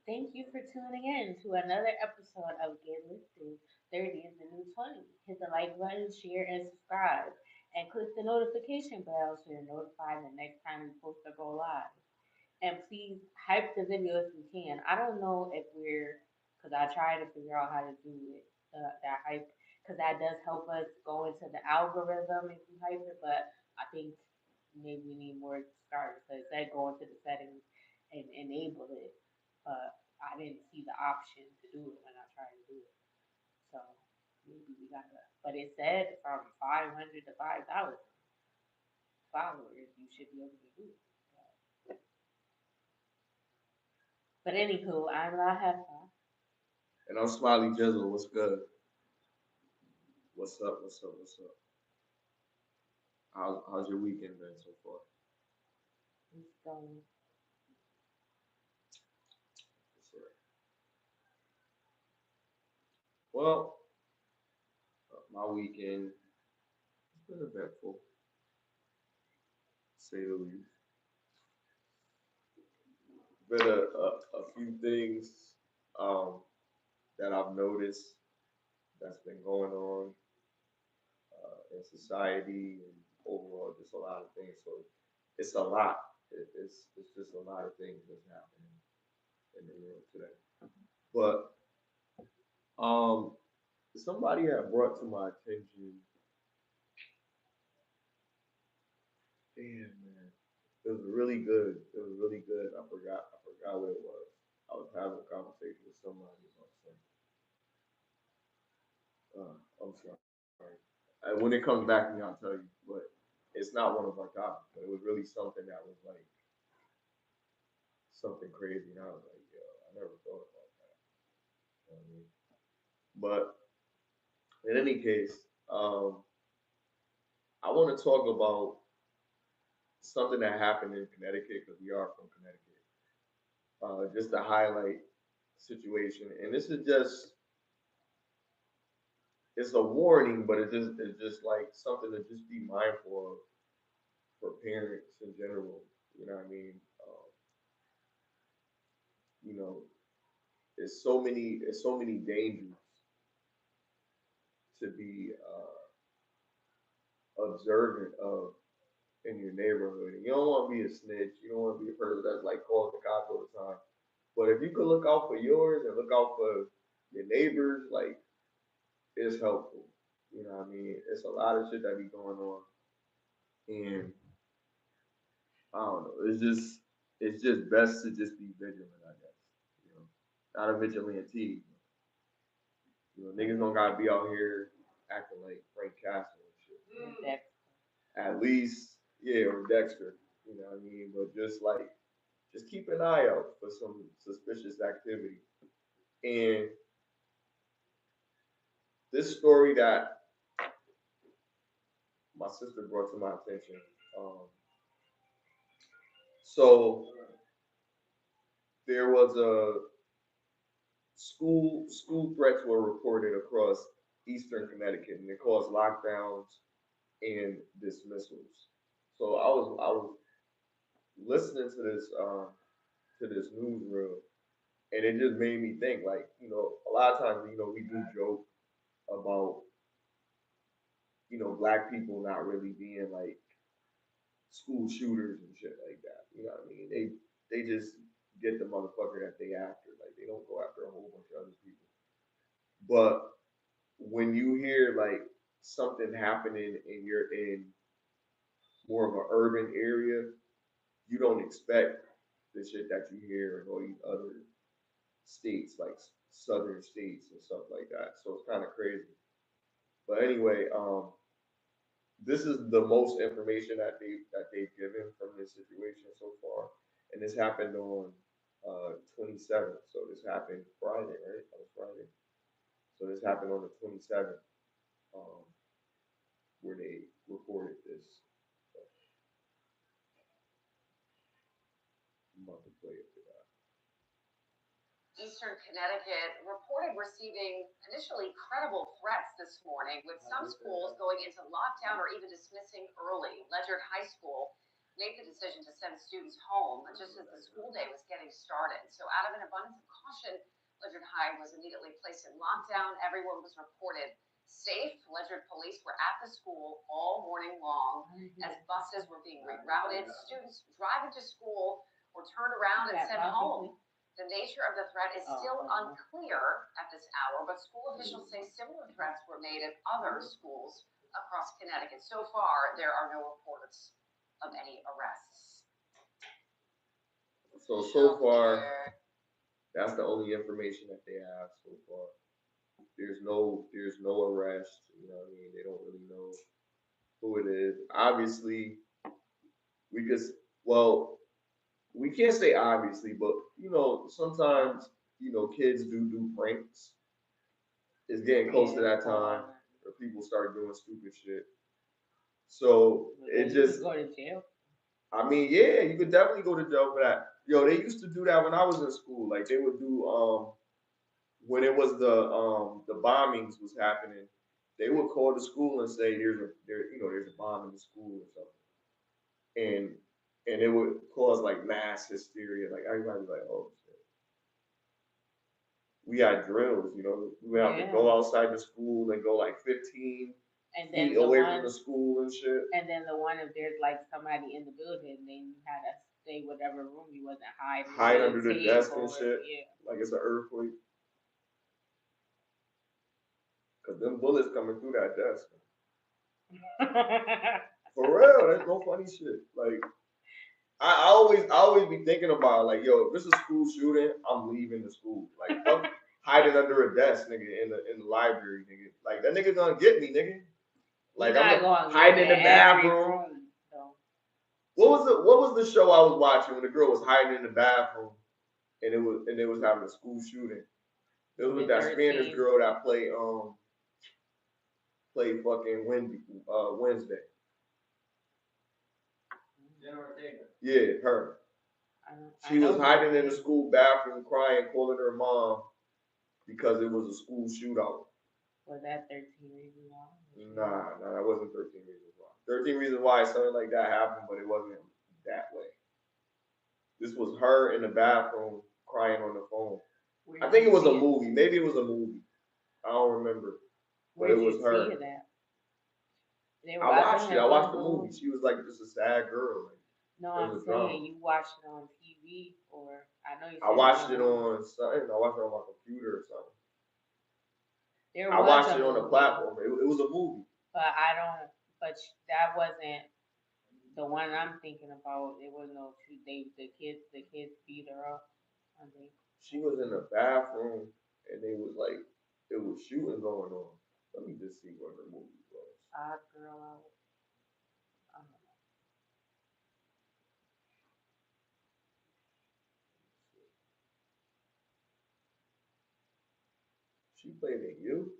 Thank you for tuning in to another episode of Get Lifted 30 is the New 20. Hit the like button, share, and subscribe. And click the notification bell so you're notified the next time we post or go live. And please hype the video if you can. I don't know if we're, because I tried to figure out how to do it, that hype, because that does help us go into the algorithm if you hype it, but I think maybe we need more starters. So it said go into the settings and enable it, but I didn't see the option to do it when I tried to do it. So maybe we gotta, but it said from 500 to 5,000 followers, you should be able to do it. But anywho, I'm not Heffa. And I'm SmileyJizzle. What's good? What's up? What's up? What's up? How's your weekend been so far? It's going. What's up? Well, my weekend has been eventful, to say the least. Been a few things um, that I've noticed that's been going on in society and overall, just a lot of things. So it's a lot. It's just a lot of things that's happening in the world today. But somebody had brought to my attention. Damn man, it was really good. It was really good. I forgot what it was. I was having a conversation with somebody about something. I'm sorry. And when it comes back to me, I'll tell you. But it's not one of our topics. But it was really something that was like something crazy, and I was like, yo, I never thought about that. You know what I mean? But in any case, um, I want to talk about something that happened in Connecticut because we are from Connecticut. Just to highlight situation, and this is just it's a warning, but it's just like something to just be mindful of for parents in general. You know what I mean? You know, it's so many dangers to be observant of in your neighborhood. And you don't want to be a snitch. You don't want to be a person that's like calls the cops all the time. But if you could look out for yours and look out for your neighbors, like it's helpful. You know what I mean? It's a lot of shit that be going on, and I don't know. It's just best to just be vigilant, I guess. You know, not a vigilante. You know, niggas don't gotta be out here acting like Frank Castle and shit. That At least, yeah, or Dexter. You know what I mean? But just keep an eye out for some suspicious activity. And this story that my sister brought to my attention. Um, so there was a school threats were reported across eastern Connecticut, and it caused lockdowns and dismissals. So I was listening to this newsreel, and it just made me think like a lot of times we do joke about black people not really being like school shooters and shit like that. You know what I mean? They just get the motherfucker that they after. Like they don't go after a whole bunch of other people. But when you hear like something happening and you're in more of an urban area, you don't expect the shit that you hear in all these other states, like southern states and stuff like that. So it's kind of crazy. But anyway, this is the most information that they've given from this situation so far, and this happened on 27th. So this happened Friday, right? That was Friday. So this happened on the 27th, um, where they reported this. So I'm about to play it for that. Eastern Connecticut reported receiving initially credible threats this morning, with some schools going into lockdown or even dismissing early. Ledyard High School made the decision to send students home just as the school day was getting started. So out of an abundance of caution, Ledyard High was immediately placed in lockdown. Everyone was reported safe. Ledyard police were at the school all morning long as buses were being rerouted. Students driving to school were turned around and sent home. The nature of the threat is still unclear at this hour, but school officials say similar threats were made at other schools across Connecticut. So far, there are no reports of any arrests. So far, that's the only information that they have so far. There's no arrest. You know what I mean? They don't really know who it is. Obviously, we can't say obviously, but you know, sometimes kids do pranks. It's getting close to that time where people start doing stupid shit. So it just go to jail. I mean, yeah, you could definitely go to jail for that. Yo, they used to do that when I was in school. Like they would do when it was the bombings was happening, they would call the school and say there's a bomb in the school or something. And it would cause like mass hysteria. Like everybody was like, oh shit. We had drills, we would have to go outside the school and go like 15 feet away from the school and shit. And then the one, if there's like somebody in the building, then you had to stay whatever room you wasn't hiding. Hide under the desk and shit. Yeah. Like it's an earthquake. Cause them bullets coming through that desk. For real, that's no funny shit. Like I always be thinking about like, yo, if this is a school shooting, I'm leaving the school. Like fuck hiding under a desk, nigga, in the library, nigga. Like that nigga gonna get me, nigga. Like I'm hiding in the bathroom. What was the show I was watching when the girl was hiding in the bathroom and it was having a school shooting? It was with that Spanish girl that played fucking Wednesday. Yeah, her. She was hiding in the school bathroom crying, calling her mom because it was a school shootout. Was that 13 Reasons Why? Nah, that wasn't 13 Reasons Why. 13 Reasons Why something like that happened, but it wasn't that way. This was her in the bathroom crying on the phone. I think it was a movie. Maybe it was a movie. I don't remember. But it was her. I watched it. I watched the movie. She was like just a sad girl. Like, no, I'm saying you watched it on TV or I know you. I watched it on something. I watched it on my computer or something. I watched it on a platform. It was a movie. But But that wasn't the one I'm thinking about. It was no. The kids beat her up. I think she was in the bathroom and they was like, it was shooting going on. Let me just see what her movie was. Odd Girl Out. She played in You.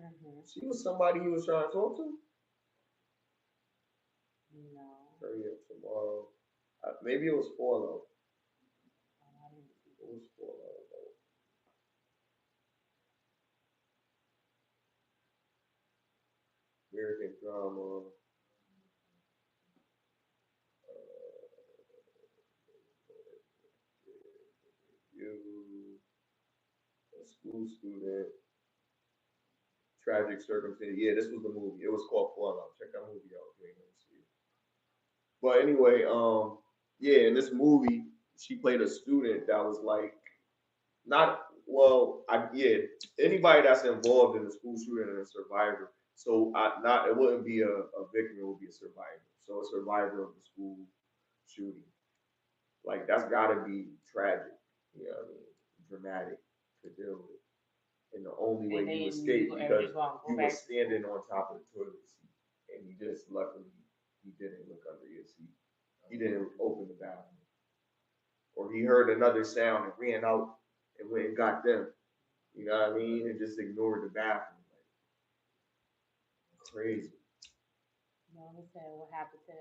Mm-hmm. She was somebody he was trying to talk to. No. Hurry Up Tomorrow. Maybe it was Fallout. It was Fallout. American drama. You, a school student, tragic circumstance. Yeah, this was the movie. It was called Fallout. Check that movie out if you ain't gonna see it. But anyway, yeah, in this movie, she played a student that was like, anybody that's involved in a school shooting and a survivor. So it wouldn't be a victim, it would be a survivor. So a survivor of the school shooting. Like that's gotta be tragic, you know what I mean? Dramatic to deal with. And the only way you escaped because you were standing on top of the toilet seat. And he just luckily he didn't look under your seat. He didn't open the bathroom. Or he heard another sound and ran out and went and got them. You know what I mean? And just ignored the bathroom. Like, crazy. No, he said what happened to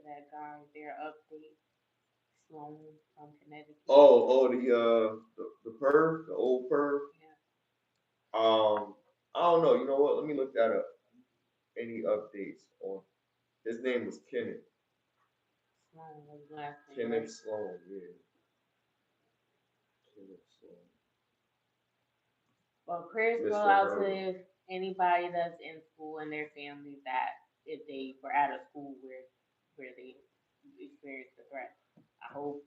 that guy. Their update. Sloan from Connecticut. Oh, the perv, the old perv. Yeah. I don't know. You know what? Let me look that up. Any updates on? His name was Kenneth. Sloan was the last name, Kenneth right? Sloan, yeah. Kenneth Sloan. Well, prayers go Mr. out Herman. to anybody that's in school and their families that if they were out of school where they experienced the threat. I hope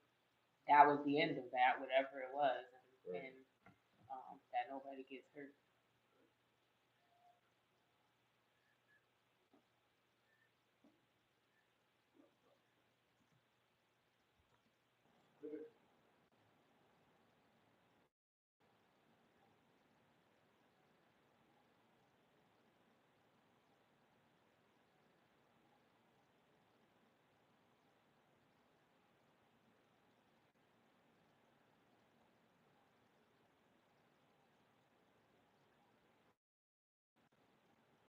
that was the end of that, whatever it was, Right. and that nobody gets hurt.